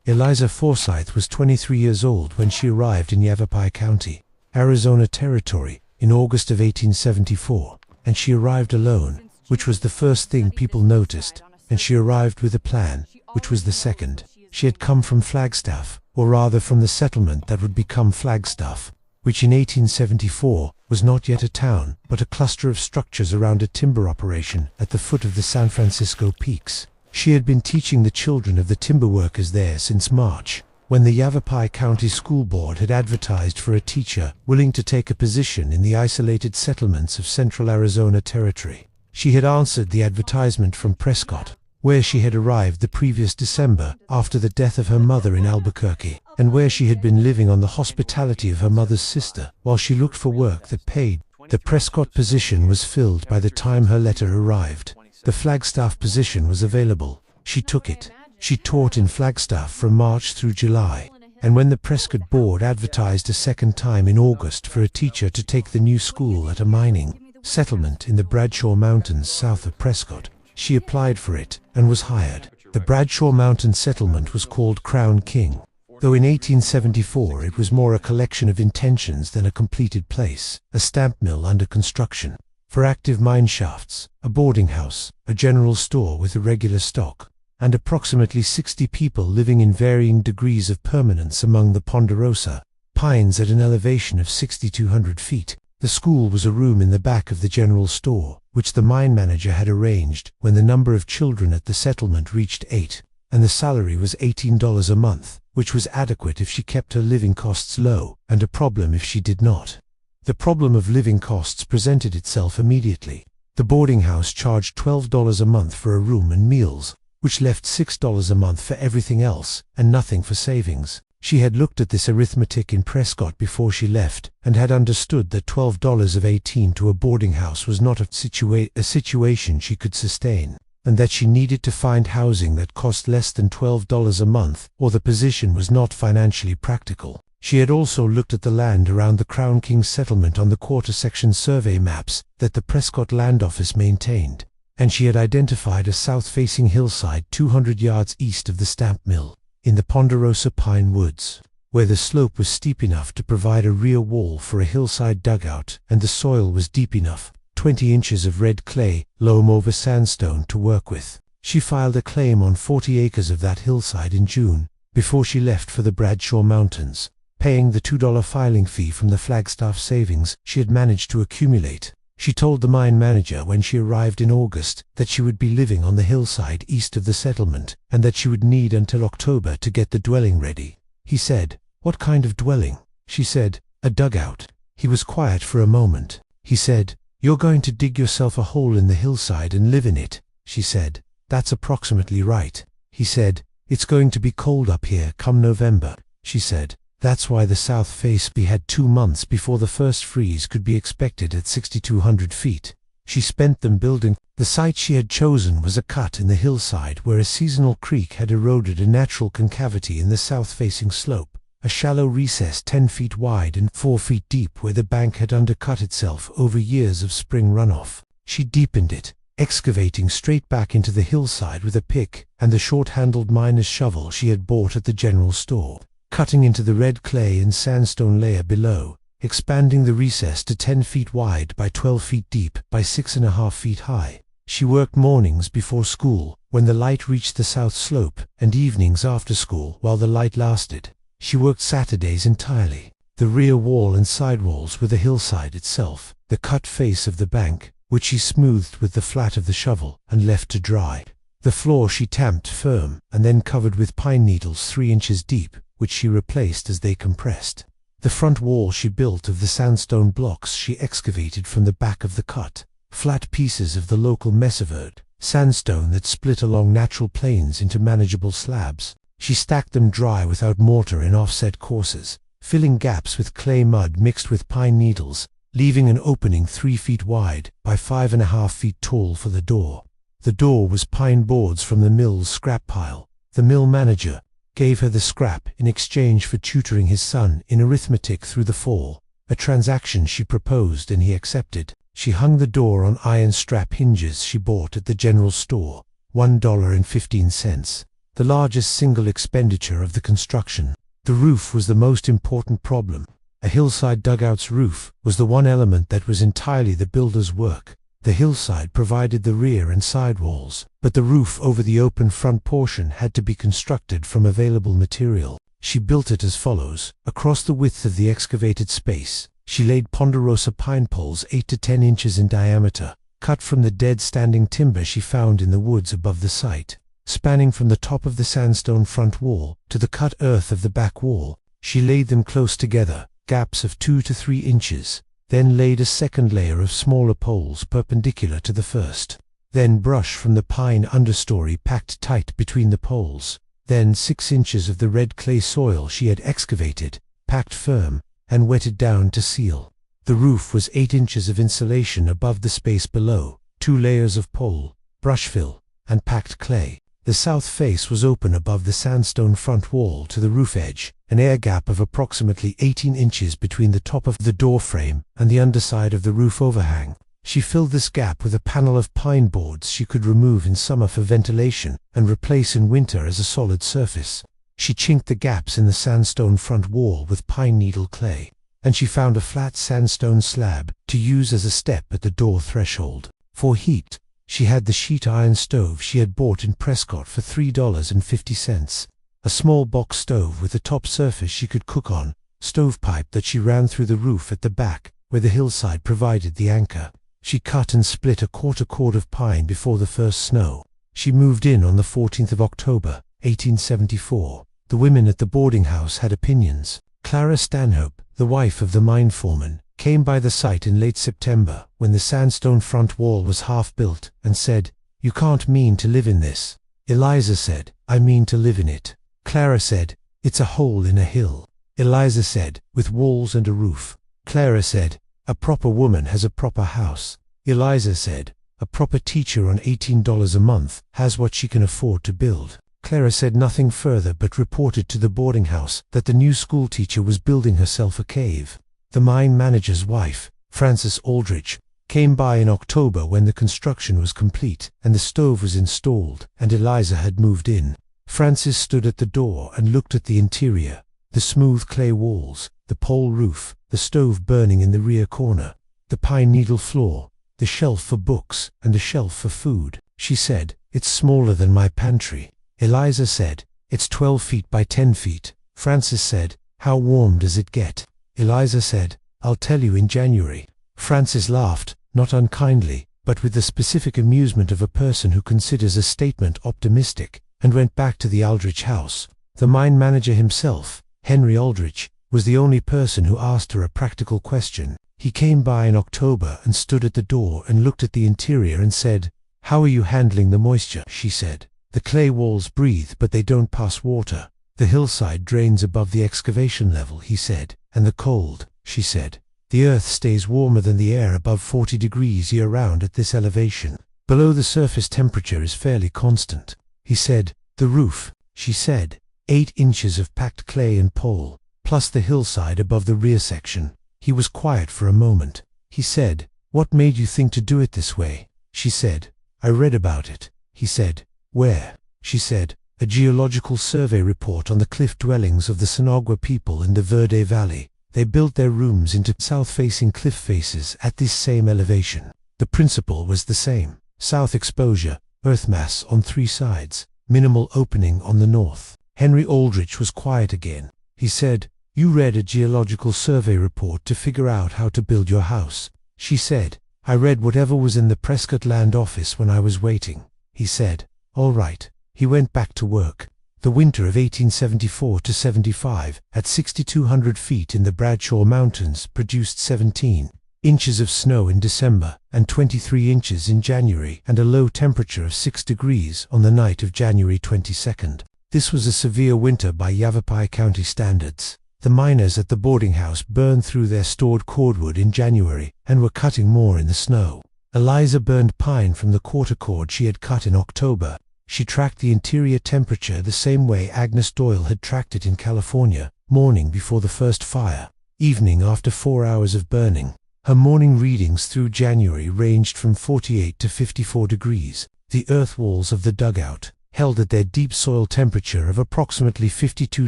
Eliza Forsyth was 23 years old when she arrived in Yavapai County, Arizona Territory, in August of 1874, and she arrived alone, which was the first thing people noticed, and she arrived with a plan, which was the second. She had come from Flagstaff, or rather from the settlement that would become Flagstaff, which in 1874 was not yet a town, but a cluster of structures around a timber operation at the foot of the San Francisco Peaks. She had been teaching the children of the timber workers there since March, when the Yavapai County School Board had advertised for a teacher willing to take a position in the isolated settlements of Central Arizona Territory. She had answered the advertisement from Prescott, where she had arrived the previous December after the death of her mother in Albuquerque, and where she had been living on the hospitality of her mother's sister while she looked for work that paid. The Prescott position was filled by the time her letter arrived. The Flagstaff position was available. She took it. She taught in Flagstaff from March through July, and when the Prescott board advertised a second time in August for a teacher to take the new school at a mining settlement in the Bradshaw Mountains south of Prescott, she applied for it and was hired. The Bradshaw Mountain settlement was called Crown King, though in 1874 it was more a collection of intentions than a completed place, a stamp mill under construction, for active mine shafts, a boarding house, a general store with a regular stock, and approximately 60 people living in varying degrees of permanence among the ponderosa pines at an elevation of 6,200 feet. The school was a room in the back of the general store, which the mine manager had arranged when the number of children at the settlement reached 8, and the salary was $18 a month, which was adequate if she kept her living costs low, and a problem if she did not. The problem of living costs presented itself immediately. The boarding house charged $12 a month for a room and meals, which left $6 a month for everything else, and nothing for savings. She had looked at this arithmetic in Prescott before she left, and had understood that $12 of 18 to a boarding house was not a situation she could sustain, and that she needed to find housing that cost less than $12 a month, or the position was not financially practical. She had also looked at the land around the Crown King settlement on the quarter-section survey maps that the Prescott Land Office maintained, and she had identified a south-facing hillside 200 yards east of the stamp mill, in the ponderosa pine woods, where the slope was steep enough to provide a rear wall for a hillside dugout and the soil was deep enough, 20 inches of red clay, loam over sandstone, to work with. She filed a claim on 40 acres of that hillside in June, before she left for the Bradshaw Mountains, paying the $2 filing fee from the Flagstaff savings she had managed to accumulate. She told the mine manager when she arrived in August that she would be living on the hillside east of the settlement and that she would need until October to get the dwelling ready. He said, "What kind of dwelling?" She said, "A dugout." He was quiet for a moment. He said, "You're going to dig yourself a hole in the hillside and live in it." She said, "That's approximately right." He said, "It's going to be cold up here come November." She said, "That's why the south face had 2 months before the first freeze could be expected at 6,200 feet. She spent them building. The site she had chosen was a cut in the hillside where a seasonal creek had eroded a natural concavity in the south-facing slope, a shallow recess 10 feet wide and 4 feet deep where the bank had undercut itself over years of spring runoff. She deepened it, excavating straight back into the hillside with a pick and the short-handled miner's shovel she had bought at the general store, cutting into the red clay and sandstone layer below, expanding the recess to 10 feet wide by 12 feet deep by 6.5 feet high. She worked mornings before school, when the light reached the south slope, and evenings after school while the light lasted. She worked Saturdays entirely. The rear wall and side walls were the hillside itself, the cut face of the bank, which she smoothed with the flat of the shovel and left to dry. The floor she tamped firm and then covered with pine needles 3 inches deep, which she replaced as they compressed. The front wall she built of the sandstone blocks she excavated from the back of the cut, flat pieces of the local mesaverde, sandstone that split along natural plains into manageable slabs. She stacked them dry without mortar in offset courses, filling gaps with clay mud mixed with pine needles, leaving an opening 3 feet wide by 5.5 feet tall for the door. The door was pine boards from the mill's scrap pile. The mill manager gave her the scrap in exchange for tutoring his son in arithmetic through the fall, a transaction she proposed and he accepted. She hung the door on iron strap hinges she bought at the general store, $1.15. the largest single expenditure of the construction. The roof was the most important problem. A hillside dugout's roof was the one element that was entirely the builder's work. The hillside provided the rear and side walls, but the roof over the open front portion had to be constructed from available material. She built it as follows. Across the width of the excavated space, she laid ponderosa pine poles 8 to 10 inches in diameter, cut from the dead standing timber she found in the woods above the site. Spanning from the top of the sandstone front wall to the cut earth of the back wall, she laid them close together, gaps of 2 to 3 inches. Then laid a second layer of smaller poles perpendicular to the first. Then brush from the pine understory packed tight between the poles. Then 6 inches of the red clay soil she had excavated, packed firm, and wetted down to seal. The roof was 8 inches of insulation above the space below, 2 layers of pole, brush fill, and packed clay. The south face was open above the sandstone front wall to the roof edge, an air gap of approximately 18 inches between the top of the door frame and the underside of the roof overhang. She filled this gap with a panel of pine boards she could remove in summer for ventilation and replace in winter as a solid surface. She chinked the gaps in the sandstone front wall with pine needle clay, and she found a flat sandstone slab to use as a step at the door threshold. For heat, she had the sheet iron stove she had bought in Prescott for $3.50. A small box stove with a top surface she could cook on, stovepipe that she ran through the roof at the back, where the hillside provided the anchor. She cut and split a quarter cord of pine before the first snow. She moved in on the 14th of October, 1874. The women at the boarding house had opinions. Clara Stanhope, the wife of the mine foreman, came by the site in late September when the sandstone front wall was half built and said, "You can't mean to live in this." Eliza said, "I mean to live in it." Clara said, "It's a hole in a hill." Eliza said, "With walls and a roof." Clara said, "A proper woman has a proper house." Eliza said, "A proper teacher on $18 a month has what she can afford to build." Clara said nothing further but reported to the boarding house that the new school teacher was building herself a cave. The mine manager's wife, Frances Aldrich, came by in October when the construction was complete and the stove was installed and Eliza had moved in. Frances stood at the door and looked at the interior, the smooth clay walls, the pole roof, the stove burning in the rear corner, the pine needle floor, the shelf for books and the shelf for food. She said, "It's smaller than my pantry." Eliza said, "It's 12 feet by 10 feet. Frances said, "How warm does it get?" Eliza said, "I'll tell you in January." Frances laughed, not unkindly, but with the specific amusement of a person who considers a statement optimistic, and went back to the Aldrich house. The mine manager himself, Henry Aldrich, was the only person who asked her a practical question. He came by in October and stood at the door and looked at the interior and said, "How are you handling the moisture?" She said, "The clay walls breathe but they don't pass water. The hillside drains above the excavation level," he said, "and the cold," she said. "The earth stays warmer than the air above 40 degrees year-round at this elevation. Below the surface temperature is fairly constant." He said, "The roof," she said, 8 inches of packed clay and pole, plus the hillside above the rear section. He was quiet for a moment. He said, "What made you think to do it this way?" She said, "I read about it." He said, "Where?" She said, "A geological survey report on the cliff dwellings of the Sonagua people in the Verde Valley. They built their rooms into south-facing cliff faces at this same elevation. The principle was the same. South exposure, earth mass on 3 sides, minimal opening on the north." Henry Aldrich was quiet again. He said, "You read a geological survey report to figure out how to build your house." She said, "I read whatever was in the Prescott land office when I was waiting." He said, "All right." He went back to work. The winter of 1874 to 75, at 6,200 feet in the Bradshaw Mountains, produced 17 inches of snow in December and 23 inches in January, and a low temperature of 6 degrees on the night of January 22nd. This was a severe winter by Yavapai County standards. The miners at the boarding house burned through their stored cordwood in January and were cutting more in the snow. Eliza burned pine from the quarter cord she had cut in October. She tracked the interior temperature the same way Agnes Doyle had tracked it in California, morning before the first fire, evening after 4 hours of burning. Her morning readings through January ranged from 48 to 54 degrees. The earth walls of the dugout, held at their deep soil temperature of approximately 52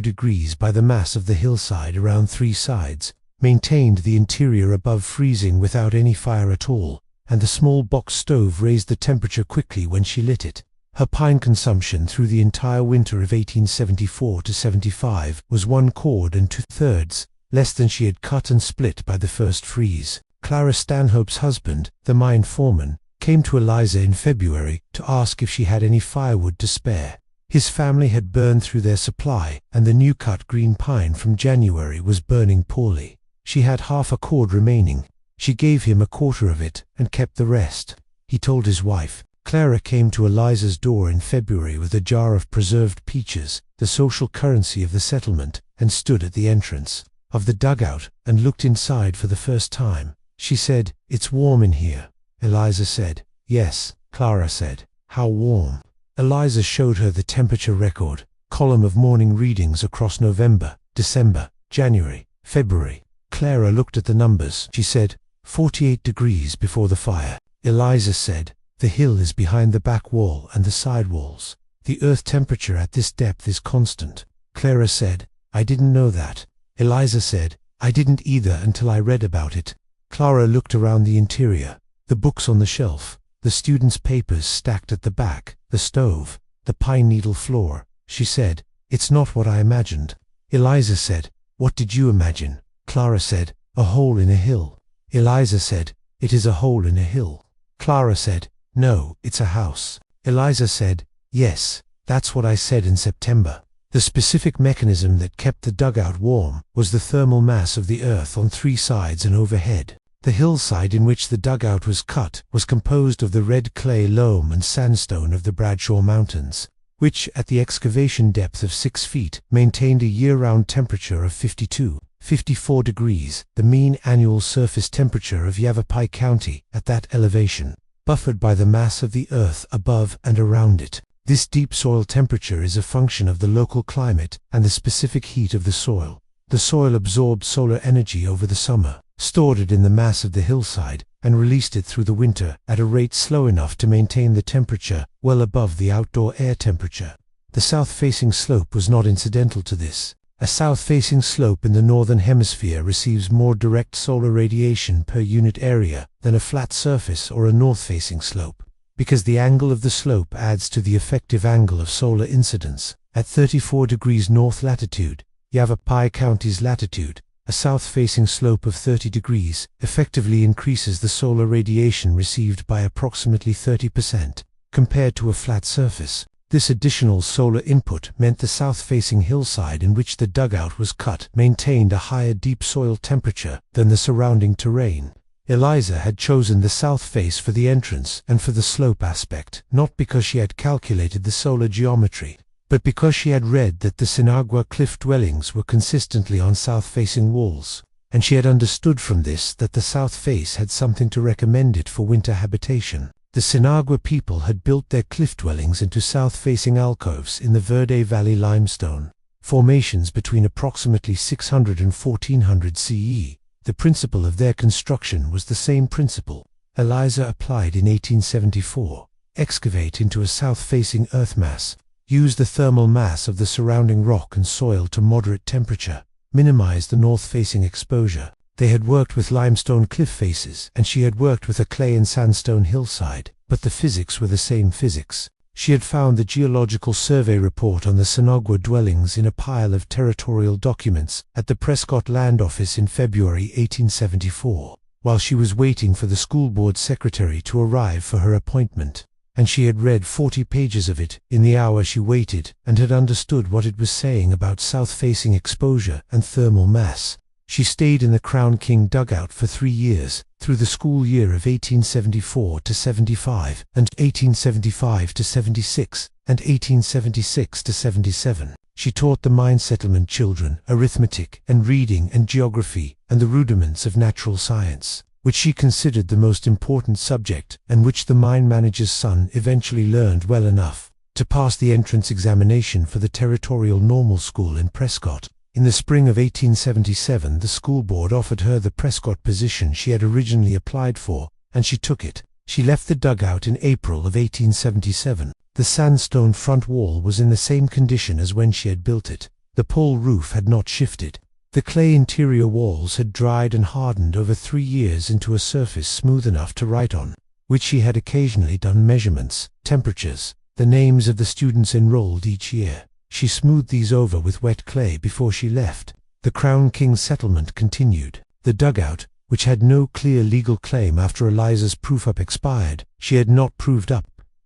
degrees by the mass of the hillside around three sides, maintained the interior above freezing without any fire at all, and the small box stove raised the temperature quickly when she lit it. Her pine consumption through the entire winter of 1874 to 75 was 1 cord and 2/3, less than she had cut and split by the first freeze. Clara Stanhope's husband, the mine foreman, came to Eliza in February to ask if she had any firewood to spare. His family had burned through their supply, and the new cut green pine from January was burning poorly. She had half a cord remaining. She gave him a quarter of it and kept the rest. He told his wife. Clara came to Eliza's door in February with a jar of preserved peaches, the social currency of the settlement, and stood at the entrance of the dugout and looked inside for the first time. She said, "It's warm in here." Eliza said, "Yes." Clara said, "How warm?" Eliza showed her the temperature record column of morning readings across November, December, January, February. Clara looked at the numbers. She said, 48 degrees before the fire. Eliza said, "The hill is behind the back wall and the side walls. The earth temperature at this depth is constant." Clara said, "I didn't know that." Eliza said, "I didn't either until I read about it." Clara looked around the interior, the books on the shelf, the students' papers stacked at the back, the stove, the pine needle floor. She said, "It's not what I imagined." Eliza said, "What did you imagine?" Clara said, "A hole in a hill." Eliza said, "It is a hole in a hill." Clara said, "No, it's a house." Eliza said, "Yes, that's what I said in September." The specific mechanism that kept the dugout warm was the thermal mass of the earth on three sides and overhead. The hillside in which the dugout was cut was composed of the red clay loam and sandstone of the Bradshaw Mountains, which, at the excavation depth of 6 feet, maintained a year-round temperature of 54 degrees, the mean annual surface temperature of Yavapai County at that elevation, buffered by the mass of the earth above and around it. This deep soil temperature is a function of the local climate and the specific heat of the soil. The soil absorbed solar energy over the summer, stored it in the mass of the hillside, and released it through the winter at a rate slow enough to maintain the temperature well above the outdoor air temperature. The south-facing slope was not incidental to this. A south-facing slope in the northern hemisphere receives more direct solar radiation per unit area than a flat surface or a north-facing slope, because the angle of the slope adds to the effective angle of solar incidence. At 34 degrees north latitude, Yavapai County's latitude, a south-facing slope of 30 degrees effectively increases the solar radiation received by approximately 30%, compared to a flat surface. This additional solar input meant the south-facing hillside in which the dugout was cut maintained a higher deep soil temperature than the surrounding terrain. Eliza had chosen the south face for the entrance and for the slope aspect, not because she had calculated the solar geometry, but because she had read that the Sinagua cliff dwellings were consistently on south-facing walls, and she had understood from this that the south face had something to recommend it for winter habitation. The Sinagua people had built their cliff dwellings into south-facing alcoves in the Verde Valley limestone formations between approximately 600 and 1400 CE. The principle of their construction was the same principle Eliza applied in 1874. Excavate into a south-facing earth mass. Use the thermal mass of the surrounding rock and soil to moderate temperature. Minimize the north-facing exposure. They had worked with limestone cliff faces, and she had worked with a clay and sandstone hillside, but the physics were the same physics. She had found the Geological Survey report on the Sinagua dwellings in a pile of territorial documents at the Prescott Land Office in February 1874, while she was waiting for the school board secretary to arrive for her appointment, and she had read 40 pages of it in the hour she waited and had understood what it was saying about south-facing exposure and thermal mass. She stayed in the Crown King dugout for 3 years, through the school year of 1874 to 75, and 1875 to 76, and 1876 to 77. She taught the mine settlement children arithmetic and reading and geography and the rudiments of natural science, which she considered the most important subject and which the mine manager's son eventually learned well enough to pass the entrance examination for the Territorial Normal School in Prescott. In the spring of 1877, the school board offered her the Prescott position she had originally applied for, and she took it. She left the dugout in April of 1877. The sandstone front wall was in the same condition as when she had built it. The pole roof had not shifted. The clay interior walls had dried and hardened over 3 years into a surface smooth enough to write on, which she had occasionally done measurements, temperatures, the names of the students enrolled each year. She smoothed these over with wet clay before she left. The Crown King settlement continued. The dugout, which had no clear legal claim after Eliza's proof-up expired, she had not proved up.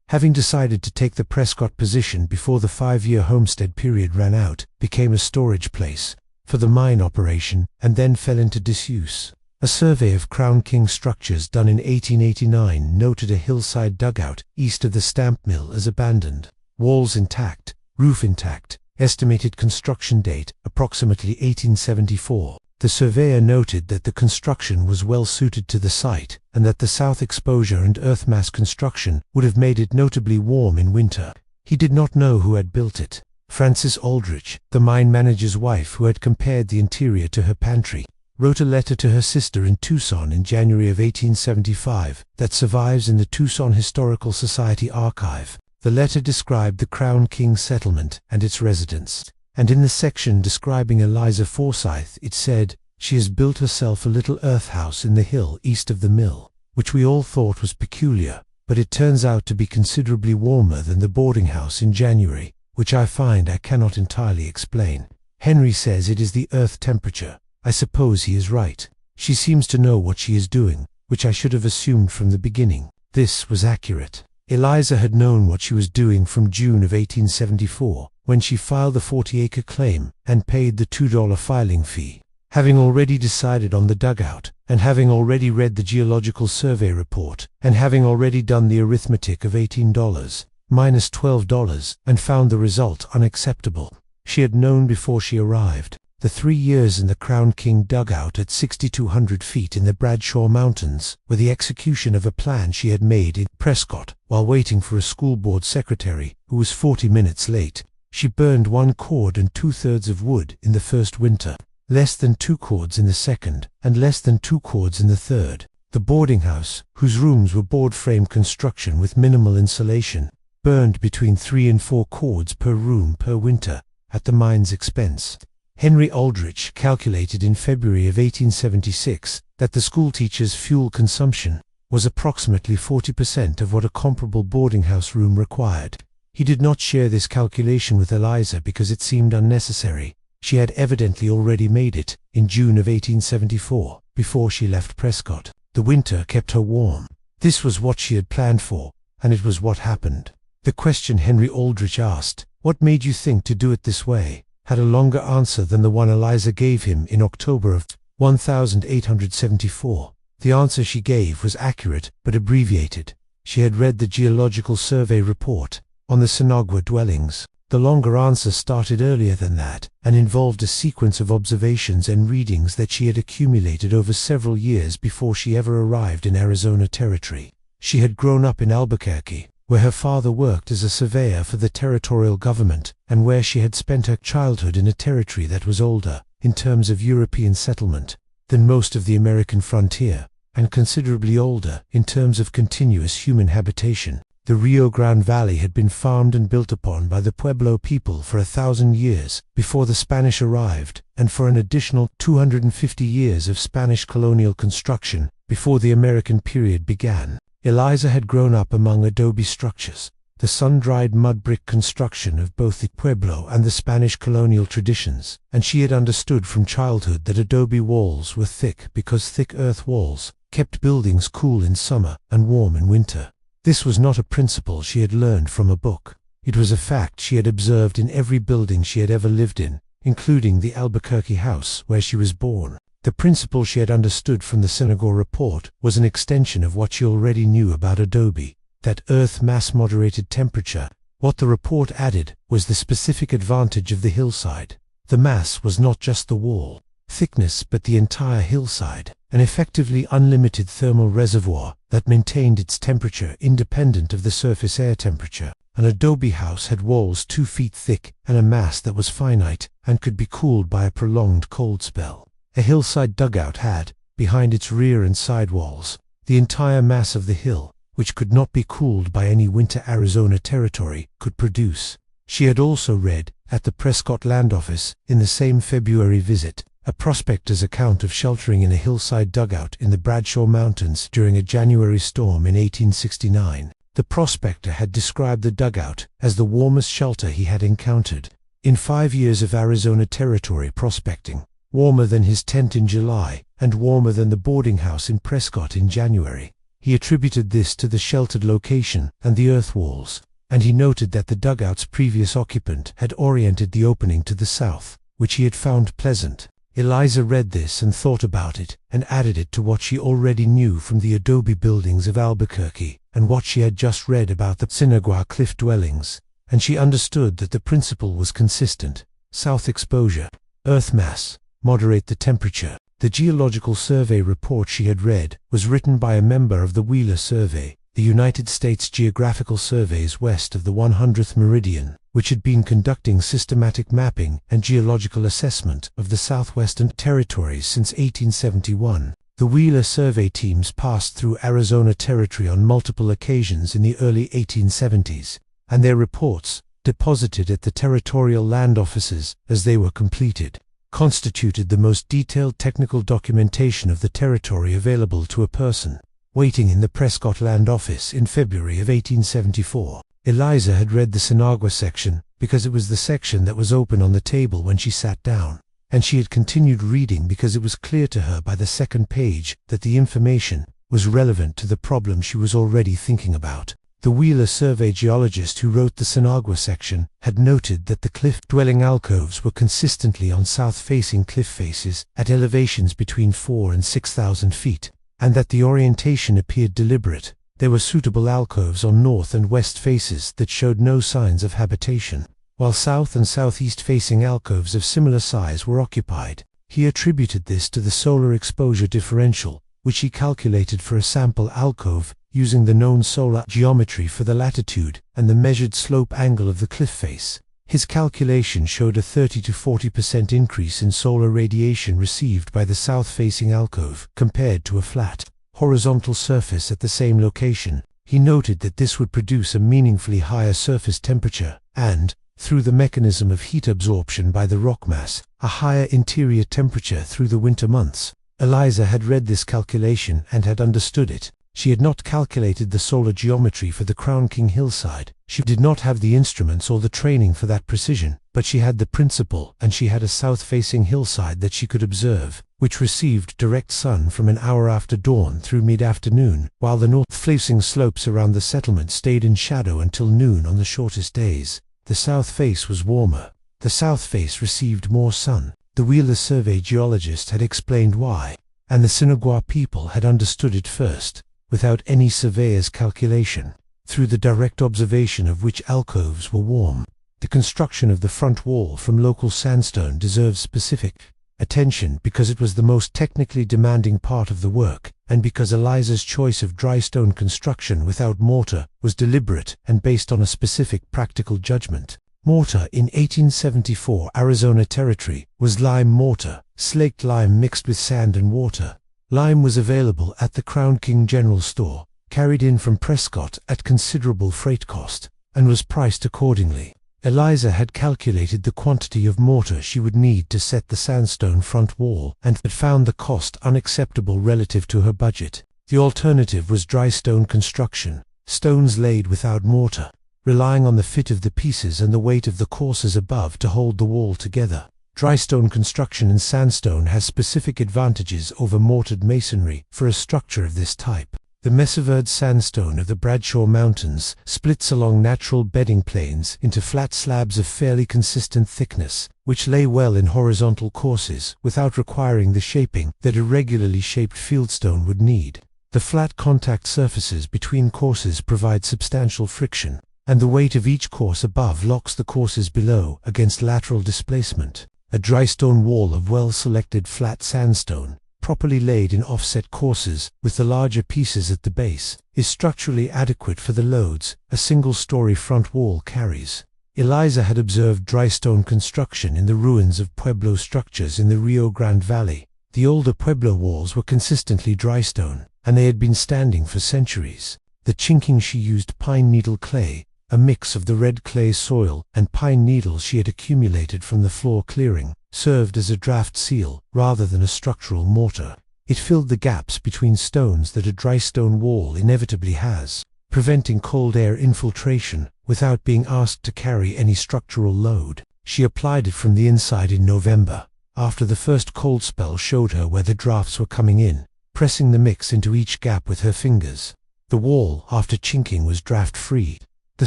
Having decided to take the Prescott position before the 5-year homestead period ran out, became a storage place for the mine operation, and then fell into disuse. A survey of Crown King structures done in 1889 noted a hillside dugout east of the stamp mill as abandoned. Walls intact, roof intact, estimated construction date approximately 1874. The surveyor noted that the construction was well suited to the site, and that the south exposure and earth mass construction would have made it notably warm in winter. He did not know who had built it. Frances Aldrich, the mine manager's wife who had compared the interior to her pantry, wrote a letter to her sister in Tucson in January of 1875 that survives in the Tucson Historical Society archive. The letter described the Crown King settlement and its residents, and in the section describing Eliza Forsyth it said, "She has built herself a little earth house in the hill east of the mill, which we all thought was peculiar, but it turns out to be considerably warmer than the boarding house in January, which I find I cannot entirely explain. Henry says it is the earth temperature. I suppose he is right. She seems to know what she is doing, which I should have assumed from the beginning." This was accurate. Eliza had known what she was doing from June of 1874, when she filed the 40-acre claim and paid the $2 filing fee. Having already decided on the dugout, and having already read the geological survey report, and having already done the arithmetic of $18 minus $12 and found the result unacceptable, she had known before she arrived. The 3 years in the Crown King dugout at 6,200 feet in the Bradshaw Mountains were the execution of a plan she had made in Prescott while waiting for a school board secretary who was 40 minutes late. She burned 1 cord and 2/3 of wood in the first winter, less than 2 cords in the second, and less than 2 cords in the third. The boarding house, whose rooms were board-frame construction with minimal insulation, burned between 3 and 4 cords per room per winter at the mine's expense. Henry Aldrich calculated in February of 1876 that the schoolteacher's fuel consumption was approximately 40% of what a comparable boarding house room required. He did not share this calculation with Eliza because it seemed unnecessary. She had evidently already made it in June of 1874, before she left Prescott. The winter kept her warm. This was what she had planned for, and it was what happened. The question Henry Aldrich asked, "What made you think to do it this way?" had a longer answer than the one Eliza gave him in October of 1874. The answer she gave was accurate but abbreviated. She had read the geological survey report on the Sinagua dwellings. The longer answer started earlier than that and involved a sequence of observations and readings that she had accumulated over several years before she ever arrived in Arizona Territory. She had grown up in Albuquerque, where her father worked as a surveyor for the territorial government, and where she had spent her childhood in a territory that was older, in terms of European settlement, than most of the American frontier, and considerably older in terms of continuous human habitation. The Rio Grande Valley had been farmed and built upon by the Pueblo people for 1,000 years before the Spanish arrived, and for an additional 250 years of Spanish colonial construction before the American period began. Eliza had grown up among adobe structures, the sun-dried mud brick construction of both the Pueblo and the Spanish colonial traditions, and she had understood from childhood that adobe walls were thick because thick earth walls kept buildings cool in summer and warm in winter. This was not a principle she had learned from a book. It was a fact she had observed in every building she had ever lived in, including the Albuquerque house where she was born. The principle she had understood from the Sinagua report was an extension of what she already knew about adobe, that earth mass-moderated temperature. What the report added was the specific advantage of the hillside. The mass was not just the wall thickness but the entire hillside, an effectively unlimited thermal reservoir that maintained its temperature independent of the surface air temperature. An adobe house had walls 2 feet thick and a mass that was finite and could be cooled by a prolonged cold spell. A hillside dugout had, behind its rear and side walls, the entire mass of the hill, which could not be cooled by any winter Arizona territory, could produce. She had also read, at the Prescott Land Office, in the same February visit, a prospector's account of sheltering in a hillside dugout in the Bradshaw Mountains during a January storm in 1869. The prospector had described the dugout as the warmest shelter he had encountered. In 5 years of Arizona territory prospecting, warmer than his tent in July, and warmer than the boarding house in Prescott in January. He attributed this to the sheltered location and the earth walls, and he noted that the dugout's previous occupant had oriented the opening to the south, which he had found pleasant. Eliza read this and thought about it, and added it to what she already knew from the adobe buildings of Albuquerque, and what she had just read about the Sinagua cliff dwellings, and she understood that the principle was consistent. South exposure, earth mass, moderate the temperature. The geological survey report she had read was written by a member of the Wheeler Survey, the United States Geographical Surveys west of the 100th meridian, which had been conducting systematic mapping and geological assessment of the southwestern territories since 1871. The Wheeler survey teams passed through Arizona territory on multiple occasions in the early 1870s, and their reports, deposited at the territorial land offices as they were completed, constituted the most detailed technical documentation of the territory available to a person waiting in the Prescott Land Office in February of 1874. Eliza had read the Sinagua section because it was the section that was open on the table when she sat down, and she had continued reading because it was clear to her by the second page that the information was relevant to the problem she was already thinking about. The Wheeler survey geologist who wrote the Sinagua section had noted that the cliff-dwelling alcoves were consistently on south-facing cliff faces at elevations between 4,000 and 6,000 feet, and that the orientation appeared deliberate. There were suitable alcoves on north and west faces that showed no signs of habitation, while south and southeast-facing alcoves of similar size were occupied. He attributed this to the solar exposure differential, which he calculated for a sample alcove using the known solar geometry for the latitude and the measured slope angle of the cliff face. His calculation showed a 30 to 40% increase in solar radiation received by the south-facing alcove compared to a flat, horizontal surface at the same location. He noted that this would produce a meaningfully higher surface temperature and, through the mechanism of heat absorption by the rock mass, a higher interior temperature through the winter months. Eliza had read this calculation and had understood it. She had not calculated the solar geometry for the Crown King hillside. She did not have the instruments or the training for that precision, but she had the principle, and she had a south-facing hillside that she could observe, which received direct sun from an hour after dawn through mid-afternoon, while the north-facing slopes around the settlement stayed in shadow until noon on the shortest days. The south face was warmer. The south face received more sun. The Wheeler survey geologist had explained why, and the Sinagua people had understood it first, without any surveyor's calculation, through the direct observation of which alcoves were warm. The construction of the front wall from local sandstone deserves specific attention because it was the most technically demanding part of the work, and because Eliza's choice of dry stone construction without mortar was deliberate and based on a specific practical judgment. Mortar in 1874 Arizona territory was lime mortar, slaked lime mixed with sand and water. Lime was available at the Crown King General Store, carried in from Prescott at considerable freight cost, and was priced accordingly. Eliza had calculated the quantity of mortar she would need to set the sandstone front wall, and had found the cost unacceptable relative to her budget. The alternative was dry stone construction, stones laid without mortar, relying on the fit of the pieces and the weight of the courses above to hold the wall together. Dry stone construction in sandstone has specific advantages over mortared masonry for a structure of this type. The Mesaverde sandstone of the Bradshaw Mountains splits along natural bedding planes into flat slabs of fairly consistent thickness, which lay well in horizontal courses without requiring the shaping that irregularly shaped fieldstone would need. The flat contact surfaces between courses provide substantial friction, and the weight of each course above locks the courses below against lateral displacement. A dry stone wall of well-selected flat sandstone, properly laid in offset courses with the larger pieces at the base, is structurally adequate for the loads a single-story front wall carries. Eliza had observed dry stone construction in the ruins of Pueblo structures in the Rio Grande Valley. The older Pueblo walls were consistently dry stone, and they had been standing for centuries. The chinking she used pine needle clay, a mix of the red clay soil and pine needles she had accumulated from the floor clearing, served as a draft seal rather than a structural mortar. It filled the gaps between stones that a dry stone wall inevitably has, preventing cold air infiltration without being asked to carry any structural load. She applied it from the inside in November, after the first cold spell showed her where the drafts were coming in, pressing the mix into each gap with her fingers. The wall, after chinking, was draft-free. The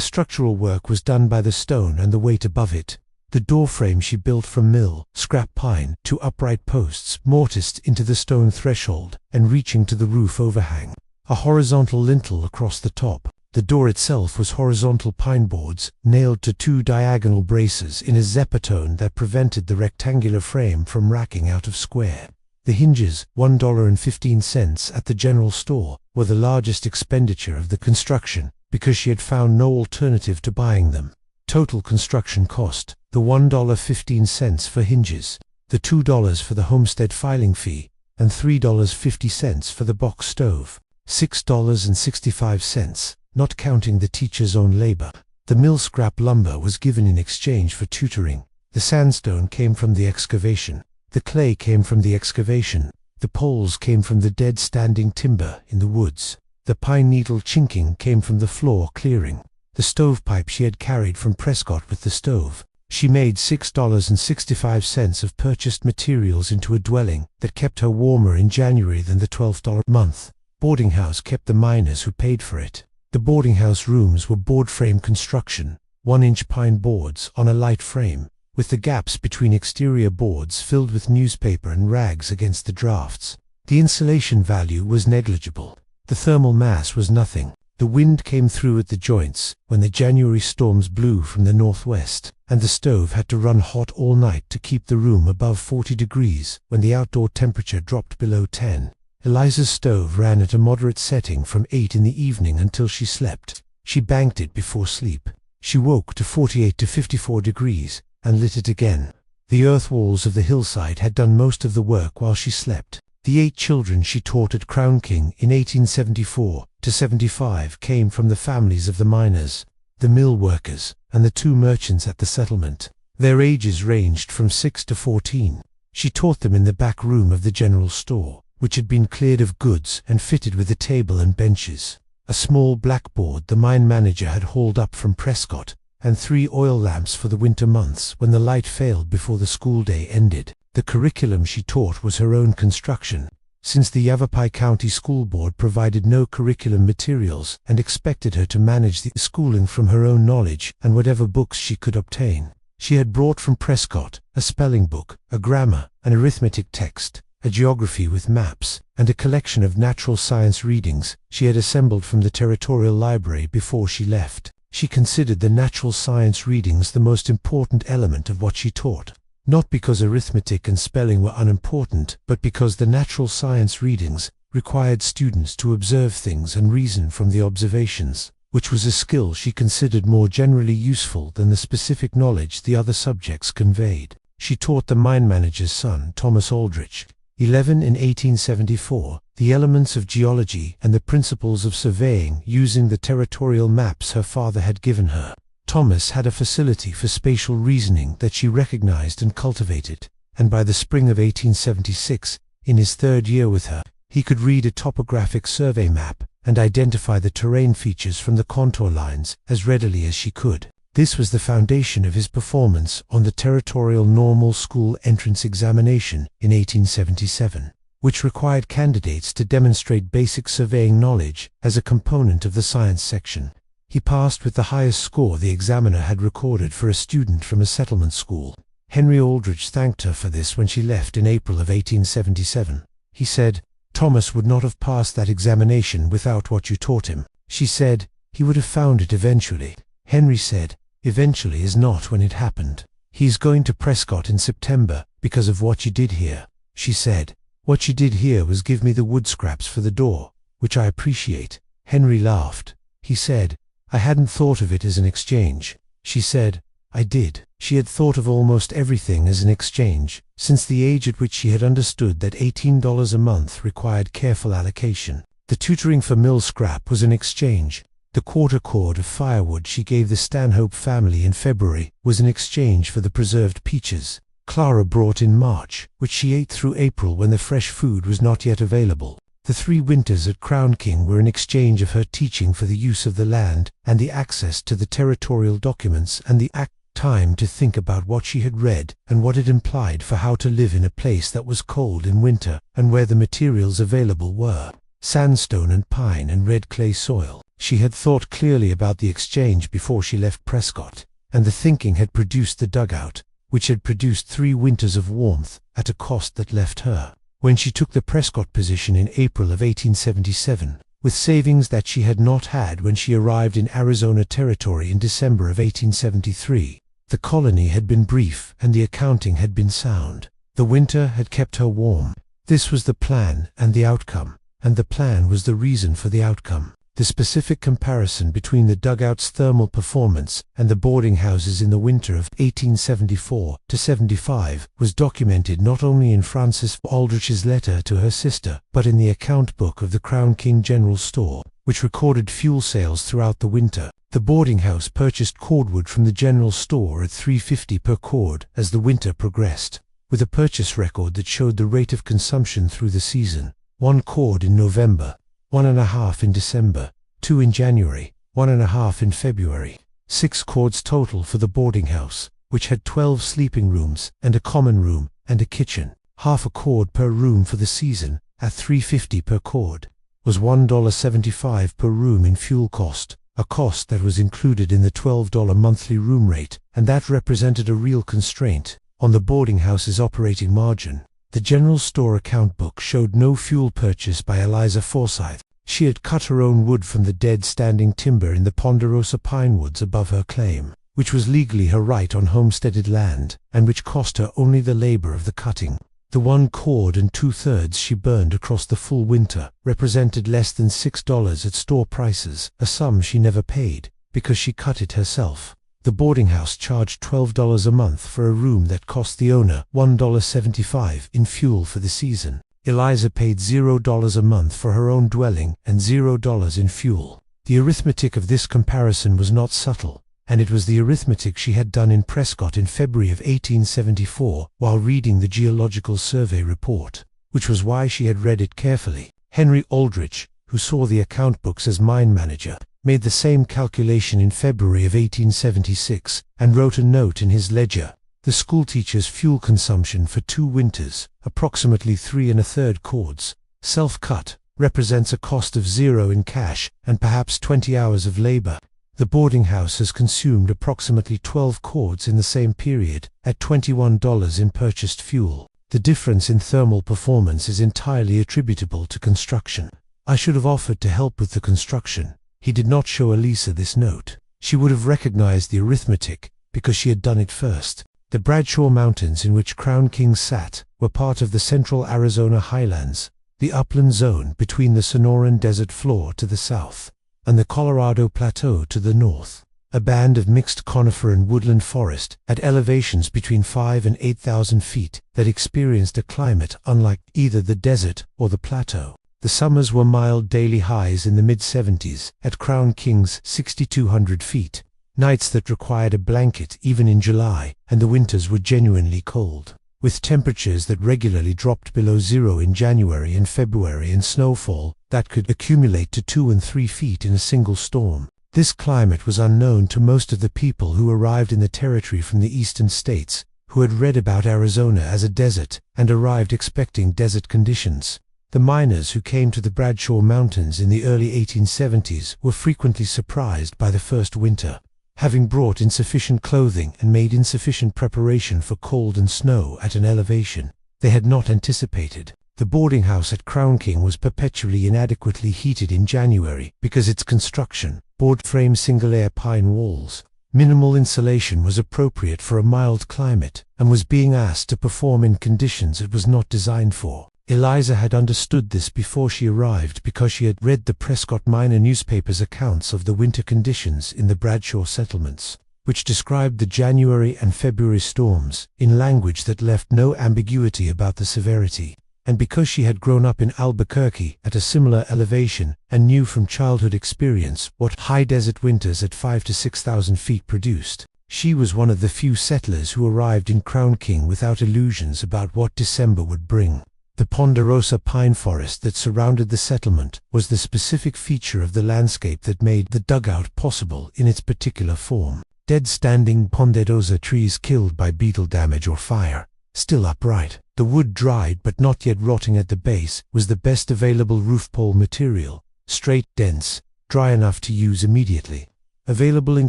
structural work was done by the stone and the weight above it. The door frame she built from mill, scrap pine, to upright posts mortised into the stone threshold and reaching to the roof overhang. A horizontal lintel across the top. The door itself was horizontal pine boards nailed to two diagonal braces in a zeppatone that prevented the rectangular frame from racking out of square. The hinges, $1.15 at the general store, were the largest expenditure of the construction because she had found no alternative to buying them. Total construction cost: the $1.15 for hinges, the $2 for the homestead filing fee, and $3.50 for the box stove. $6.65, not counting the teacher's own labor. The mill scrap lumber was given in exchange for tutoring. The sandstone came from the excavation. The clay came from the excavation. The poles came from the dead standing timber in the woods. The pine needle chinking came from the floor clearing. The stovepipe she had carried from Prescott with the stove. She made $6.65 of purchased materials into a dwelling that kept her warmer in January than the $12 month. Boarding house kept the miners who paid for it. The boarding house rooms were board frame construction, 1-inch pine boards on a light frame, with the gaps between exterior boards filled with newspaper and rags against the drafts. The insulation value was negligible. The thermal mass was nothing. The wind came through at the joints when the January storms blew from the northwest, and the stove had to run hot all night to keep the room above 40 degrees when the outdoor temperature dropped below 10. Eliza's stove ran at a moderate setting from 8 in the evening until she slept. She banked it before sleep. She woke to 48 to 54 degrees and lit it again. The earth walls of the hillside had done most of the work while she slept. The 8 children she taught at Crown King in 1874 to 75 came from the families of the miners, the mill workers, and the 2 merchants at the settlement. Their ages ranged from 6 to 14. She taught them in the back room of the general store, which had been cleared of goods and fitted with a table and benches. A small blackboard the mine manager had hauled up from Prescott, and 3 oil lamps for the winter months when the light failed before the school day ended. The curriculum she taught was her own construction, since the Yavapai County School Board provided no curriculum materials and expected her to manage the schooling from her own knowledge and whatever books she could obtain. She had brought from Prescott a spelling book, a grammar, an arithmetic text, a geography with maps, and a collection of natural science readings she had assembled from the Territorial Library before she left. She considered the natural science readings the most important element of what she taught. Not because arithmetic and spelling were unimportant, but because the natural science readings required students to observe things and reason from the observations, which was a skill she considered more generally useful than the specific knowledge the other subjects conveyed. She taught the mine manager's son, Thomas Aldrich, 11 in 1874, the elements of geology and the principles of surveying using the territorial maps her father had given her. Thomas had a facility for spatial reasoning that she recognized and cultivated, and by the spring of 1876, in his 3rd year with her, he could read a topographic survey map and identify the terrain features from the contour lines as readily as she could. This was the foundation of his performance on the Territorial Normal School Entrance Examination in 1877, which required candidates to demonstrate basic surveying knowledge as a component of the science section. He passed with the highest score the examiner had recorded for a student from a settlement school. Henry Aldrich thanked her for this when she left in April of 1877. He said, "Thomas would not have passed that examination without what you taught him." She said, "He would have found it eventually." Henry said, "Eventually is not when it happened. He's going to Prescott in September because of what you did here." She said, "What you did here was give me the wood scraps for the door, which I appreciate." Henry laughed. He said, "I hadn't thought of it as an exchange." She said, "I did." She had thought of almost everything as an exchange, since the age at which she had understood that $18 a month required careful allocation. The tutoring for mill scrap was an exchange. The quarter cord of firewood she gave the Stanhope family in February was an exchange for the preserved peaches Clara brought in March, which she ate through April when the fresh food was not yet available. The 3 winters at Crown King were an exchange of her teaching for the use of the land and the access to the territorial documents and the time to think about what she had read and what it implied for how to live in a place that was cold in winter and where the materials available were sandstone and pine and red clay soil. She had thought clearly about the exchange before she left Prescott, and the thinking had produced the Dugout, which had produced 3 winters of warmth at a cost that left her, when she took the Prescott position in April of 1877, with savings that she had not had when she arrived in Arizona Territory in December of 1873. The colony had been brief and the accounting had been sound. The winter had kept her warm. This was the plan and the outcome, and the plan was the reason for the outcome. The specific comparison between the Dugout's thermal performance and the boarding houses in the winter of 1874–75 was documented not only in Frances Aldrich's letter to her sister, but in the account book of the Crown King General Store, which recorded fuel sales throughout the winter. The boarding house purchased cordwood from the general store at $3.50 per cord as the winter progressed, with a purchase record that showed the rate of consumption through the season: 1 cord in November, 1.5 in December, 2 in January, 1.5 in February. 6 cords total for the boarding house, which had 12 sleeping rooms and a common room and a kitchen. Half a cord per room for the season, at $3.50 per cord, was $1.75 per room in fuel cost, a cost that was included in the $12 monthly room rate, and that represented a real constraint on the boarding house's operating margin. The general store account book showed no fuel purchase by Eliza Forsyth. She had cut her own wood from the dead standing timber in the Ponderosa pine woods above her claim, which was legally her right on homesteaded land, and which cost her only the labor of the cutting. The 1 cord and 2/3 she burned across the full winter represented less than $6 at store prices, a sum she never paid, because she cut it herself. The boarding house charged $12 a month for a room that cost the owner $1.75 in fuel for the season. Eliza paid $0 a month for her own dwelling and $0 in fuel. The arithmetic of this comparison was not subtle, and it was the arithmetic she had done in Prescott in February of 1874 while reading the Geological Survey report, which was why she had read it carefully. Henry Aldrich, who saw the account books as mine manager, made the same calculation in February of 1876 and wrote a note in his ledger: the schoolteacher's fuel consumption for 2 winters, approximately 3 1/3 cords, self-cut, represents a cost of 0 in cash and perhaps 20 hours of labor. The boarding house has consumed approximately 12 cords in the same period, at $21 in purchased fuel. The difference in thermal performance is entirely attributable to construction. I should have offered to help with the construction. He did not show Elisa this note. She would have recognized the arithmetic, because she had done it first. The Bradshaw Mountains in which Crown King sat were part of the central Arizona highlands, the upland zone between the Sonoran Desert floor to the south and the Colorado Plateau to the north, a band of mixed conifer and woodland forest at elevations between 5,000 and 8,000 feet that experienced a climate unlike either the desert or the plateau. The summers were mild daily highs in the mid-70s at Crown King's 6,200 feet, nights that required a blanket even in July, and the winters were genuinely cold, with temperatures that regularly dropped below 0 in January and February and snowfall that could accumulate to 2 and 3 feet in a single storm. This climate was unknown to most of the people who arrived in the territory from the eastern states, who had read about Arizona as a desert and arrived expecting desert conditions. The miners who came to the Bradshaw Mountains in the early 1870s were frequently surprised by the first winter, having brought insufficient clothing and made insufficient preparation for cold and snow at an elevation they had not anticipated. The boarding house at Crown King was perpetually inadequately heated in January because its construction, board-frame single-layer pine walls, minimal insulation was appropriate for a mild climate and was being asked to perform in conditions it was not designed for. Eliza had understood this before she arrived because she had read the Prescott Miner newspaper's accounts of the winter conditions in the Bradshaw settlements, which described the January and February storms in language that left no ambiguity about the severity. and because she had grown up in Albuquerque at a similar elevation and knew from childhood experience what high desert winters at 5,000 to 6,000 feet produced, she was one of the few settlers who arrived in Crown King without illusions about what December would bring. The ponderosa pine forest that surrounded the settlement was the specific feature of the landscape that made the dugout possible in its particular form. Dead-standing ponderosa trees killed by beetle damage or fire, still upright. The wood dried but not yet rotting at the base was the best available roof pole material, straight, dense, dry enough to use immediately. Available in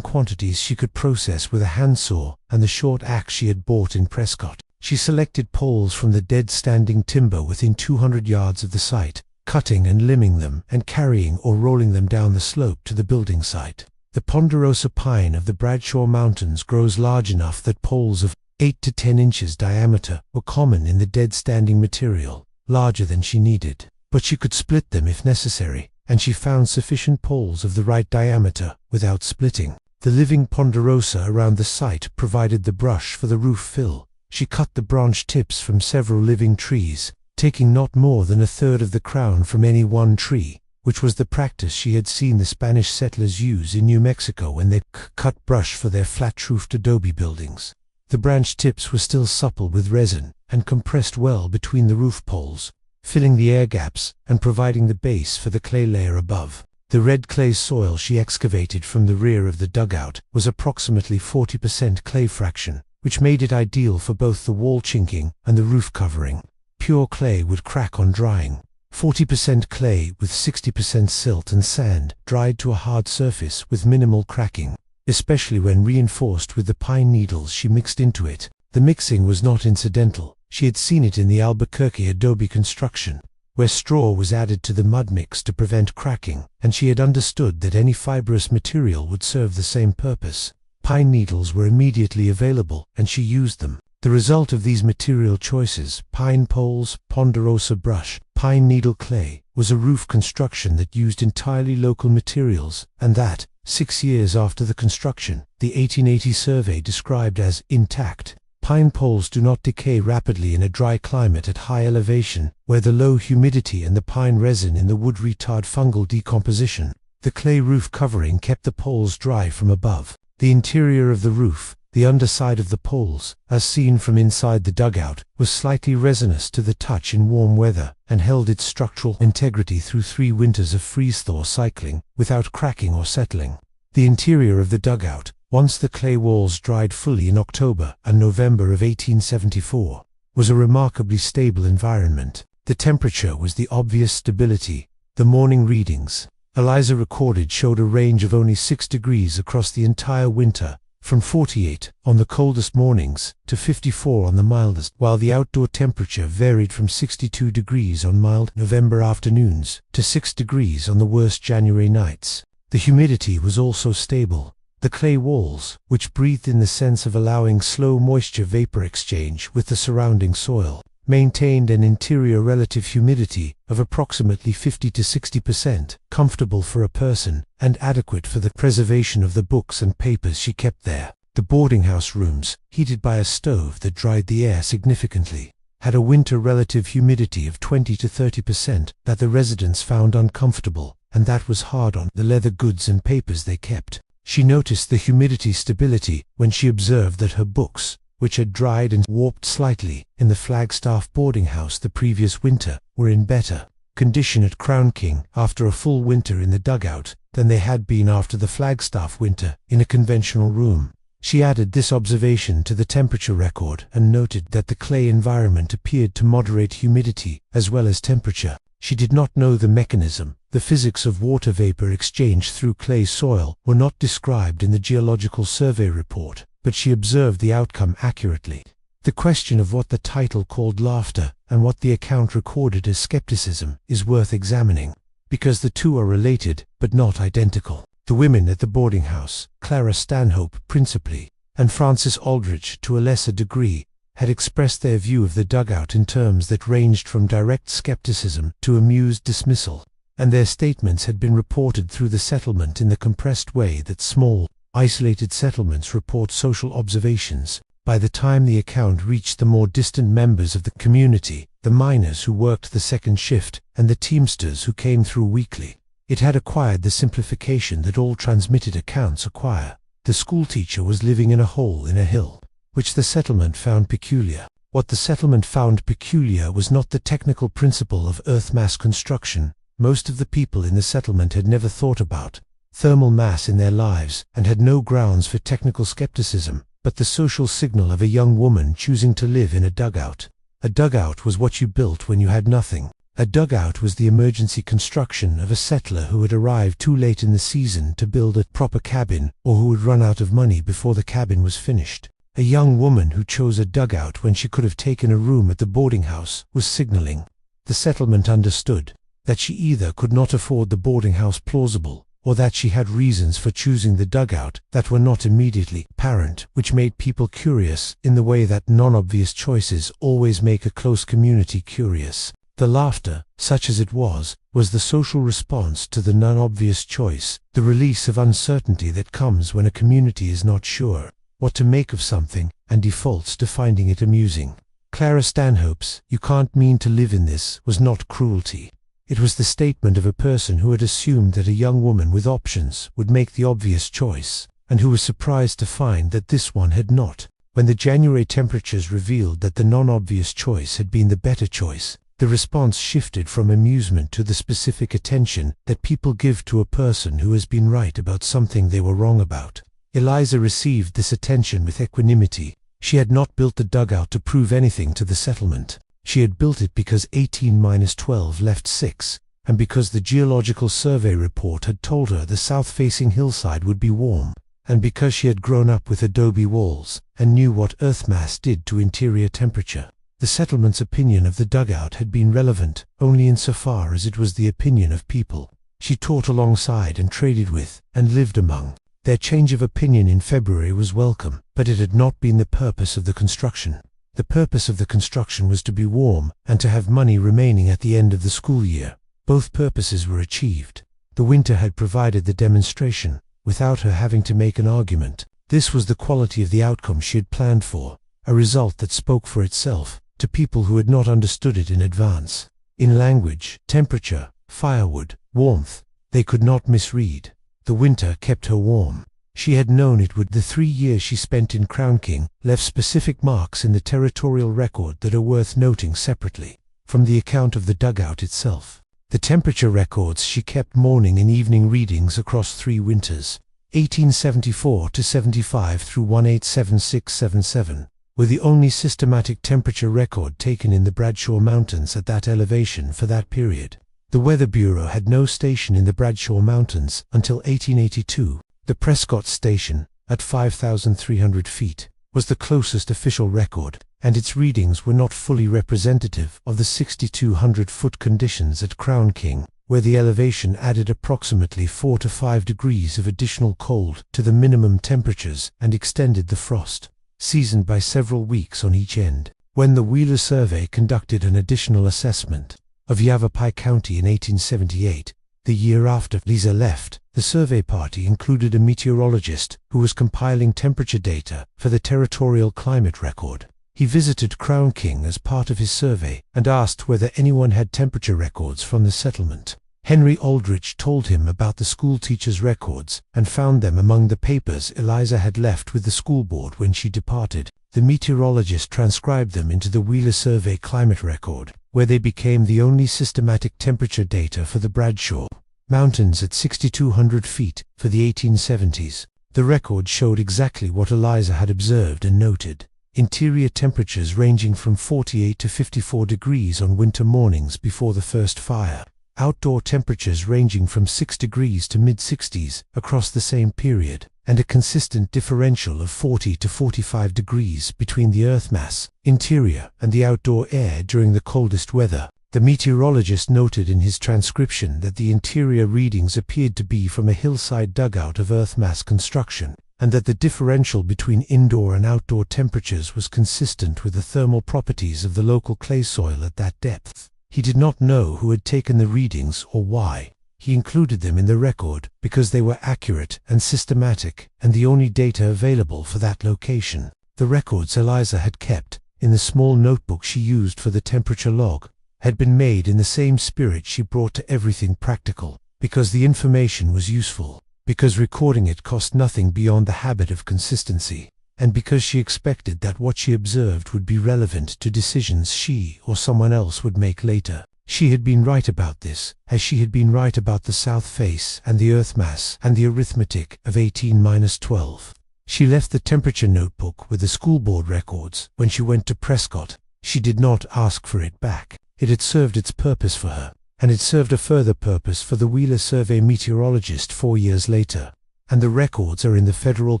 quantities she could process with a handsaw and the short axe she had bought in Prescott. She selected poles from the dead-standing timber within 200 yards of the site, cutting and limbing them and carrying or rolling them down the slope to the building site. The ponderosa pine of the Bradshaw Mountains grows large enough that poles of 8 to 10 inches diameter were common in the dead-standing material, larger than she needed. But she could split them if necessary, and she found sufficient poles of the right diameter without splitting. The living ponderosa around the site provided the brush for the roof fill. She cut the branch tips from several living trees, taking not more than a third of the crown from any one tree, which was the practice she had seen the Spanish settlers use in New Mexico when they cut brush for their flat-roofed adobe buildings. The branch tips were still supple with resin and compressed well between the roof poles, filling the air gaps and providing the base for the clay layer above. The red clay soil she excavated from the rear of the dugout was approximately 40% clay fraction, which made it ideal for both the wall chinking and the roof covering. Pure clay would crack on drying. 40% clay with 60% silt and sand dried to a hard surface with minimal cracking, especially when reinforced with the pine needles she mixed into it. The mixing was not incidental. She had seen it in the Albuquerque adobe construction, where straw was added to the mud mix to prevent cracking, and she had understood that any fibrous material would serve the same purpose. Pine needles were immediately available, and she used them. The result of these material choices, pine poles, ponderosa brush, pine needle clay, was a roof construction that used entirely local materials, and that, 6 years after the construction, the 1880 survey described as intact. Pine poles do not decay rapidly in a dry climate at high elevation, where the low humidity and the pine resin in the wood retard fungal decomposition. The clay roof covering kept the poles dry from above. The interior of the roof, the underside of the poles, as seen from inside the dugout, was slightly resinous to the touch in warm weather, and held its structural integrity through 3 winters of freeze-thaw cycling, without cracking or settling. The interior of the dugout, once the clay walls dried fully in October and November of 1874, was a remarkably stable environment. The temperature was the obvious stability. The morning readings Eliza recorded showed a range of only 6 degrees across the entire winter, from 48 on the coldest mornings to 54 on the mildest, while the outdoor temperature varied from 62 degrees on mild November afternoons to 6 degrees on the worst January nights. The humidity was also stable. The clay walls, which breathed in the sense of allowing slow moisture vapor exchange with the surrounding soil, maintained an interior relative humidity of approximately 50 to 60%, comfortable for a person and adequate for the preservation of the books and papers she kept there. The boarding house rooms, heated by a stove that dried the air significantly, had a winter relative humidity of 20 to 30% that the residents found uncomfortable, and that was hard on the leather goods and papers they kept. She noticed the humidity stability when she observed that her books, which had dried and warped slightly in the Flagstaff boarding house the previous winter, were in better condition at Crown King after a full winter in the dugout than they had been after the Flagstaff winter in a conventional room. She added this observation to the temperature record and noted that the clay environment appeared to moderate humidity as well as temperature. She did not know the mechanism. The physics of water vapor exchange through clay soil were not described in the Geological Survey report, but she observed the outcome accurately. The question of what the title called laughter and what the account recorded as skepticism is worth examining, because the two are related but not identical. The women at the boarding house, Clara Stanhope principally, and Frances Aldrich to a lesser degree, had expressed their view of the dugout in terms that ranged from direct skepticism to amused dismissal, and their statements had been reported through the settlement in the compressed way that small, isolated settlements report social observations. By the time the account reached the more distant members of the community, the miners who worked the second shift, and the teamsters who came through weekly. It had acquired the simplification that all transmitted accounts acquire. The schoolteacher was living in a hole in a hill, which the settlement found peculiar. What the settlement found peculiar was not the technical principle of earth mass construction. Most of the people in the settlement had never thought about thermal mass in their lives and had no grounds for technical skepticism, but the social signal of a young woman choosing to live in a dugout. A dugout was what you built when you had nothing. A dugout was the emergency construction of a settler who had arrived too late in the season to build a proper cabin, or who had run out of money before the cabin was finished. A young woman who chose a dugout when she could have taken a room at the boarding house was signaling. The settlement understood that she either could not afford the boarding house plausible, or that she had reasons for choosing the dugout that were not immediately apparent, which made people curious in the way that non-obvious choices always make a close community curious. The laughter, such as it was the social response to the non-obvious choice, the release of uncertainty that comes when a community is not sure what to make of something and defaults to finding it amusing. Clara Stanhope's "You can't mean to live in this" was not cruelty. It was the statement of a person who had assumed that a young woman with options would make the obvious choice, and who was surprised to find that this one had not. When the January temperatures revealed that the non-obvious choice had been the better choice, the response shifted from amusement to the specific attention that people give to a person who has been right about something they were wrong about. Eliza received this attention with equanimity. She had not built the dugout to prove anything to the settlement. She had built it because 18-12 left 6, and because the geological survey report had told her the south-facing hillside would be warm, and because she had grown up with adobe walls and knew what earth mass did to interior temperature. The settlement's opinion of the dugout had been relevant only insofar as it was the opinion of people she taught alongside and traded with and lived among. Their change of opinion in February was welcome, but it had not been the purpose of the construction. The purpose of the construction was to be warm and to have money remaining at the end of the school year. Both purposes were achieved. The winter had provided the demonstration, without her having to make an argument. This was the quality of the outcome she had planned for, a result that spoke for itself to people who had not understood it in advance. In language, temperature, firewood, warmth, they could not misread. The winter kept her warm. She had known it would. The 3 years she spent in Crown King left specific marks in the territorial record that are worth noting separately from the account of the dugout itself. The temperature records she kept morning and evening readings across 3 winters, 1874-75 through 1876-77, were the only systematic temperature record taken in the Bradshaw Mountains at that elevation for that period. The Weather Bureau had no station in the Bradshaw Mountains until 1882. The Prescott Station, at 5,300 feet, was the closest official record, and its readings were not fully representative of the 6,200-foot conditions at Crown King, where the elevation added approximately 4 to 5 degrees of additional cold to the minimum temperatures and extended the frost season by several weeks on each end. When the Wheeler Survey conducted an additional assessment of Yavapai County in 1878, the year after Lisa left, the survey party included a meteorologist who was compiling temperature data for the territorial climate record. He visited Crown King as part of his survey and asked whether anyone had temperature records from the settlement. Henry Aldrich told him about the school teacher's records and found them among the papers Eliza had left with the school board when she departed. The meteorologist transcribed them into the Wheeler Survey climate record, where they became the only systematic temperature data for the Bradshaw Mountains at 6,200 feet for the 1870s. The record showed exactly what Eliza had observed and noted. Interior temperatures ranging from 48 to 54 degrees on winter mornings before the first fire. Outdoor temperatures ranging from 6 degrees to mid-60s across the same period, and a consistent differential of 40 to 45 degrees between the earth mass, interior, and the outdoor air during the coldest weather. The meteorologist noted in his transcription that the interior readings appeared to be from a hillside dugout of earth mass construction, and that the differential between indoor and outdoor temperatures was consistent with the thermal properties of the local clay soil at that depth. He did not know who had taken the readings or why. He included them in the record because they were accurate and systematic and the only data available for that location. The records Eliza had kept in the small notebook she used for the temperature log, had been made in the same spirit she brought to everything practical, because the information was useful, because recording it cost nothing beyond the habit of consistency, and because she expected that what she observed would be relevant to decisions she or someone else would make later. She had been right about this, as she had been right about the south face and the earth mass and the arithmetic of 18-12. She left the temperature notebook with the school board records when she went to Prescott. She did not ask for it back. It had served its purpose for her, and it served a further purpose for the Wheeler Survey meteorologist 4 years later. And the records are in the Federal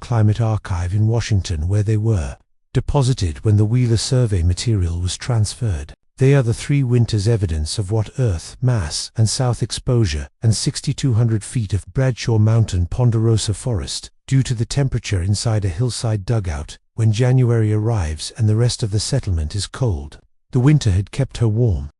Climate Archive in Washington, where they were deposited when the Wheeler Survey material was transferred. They are the 3 winters' evidence of what earth, mass, and south exposure, and 6,200 feet of Bradshaw Mountain ponderosa forest, due to the temperature inside a hillside dugout, when January arrives and the rest of the settlement is cold. The winter had kept her warm,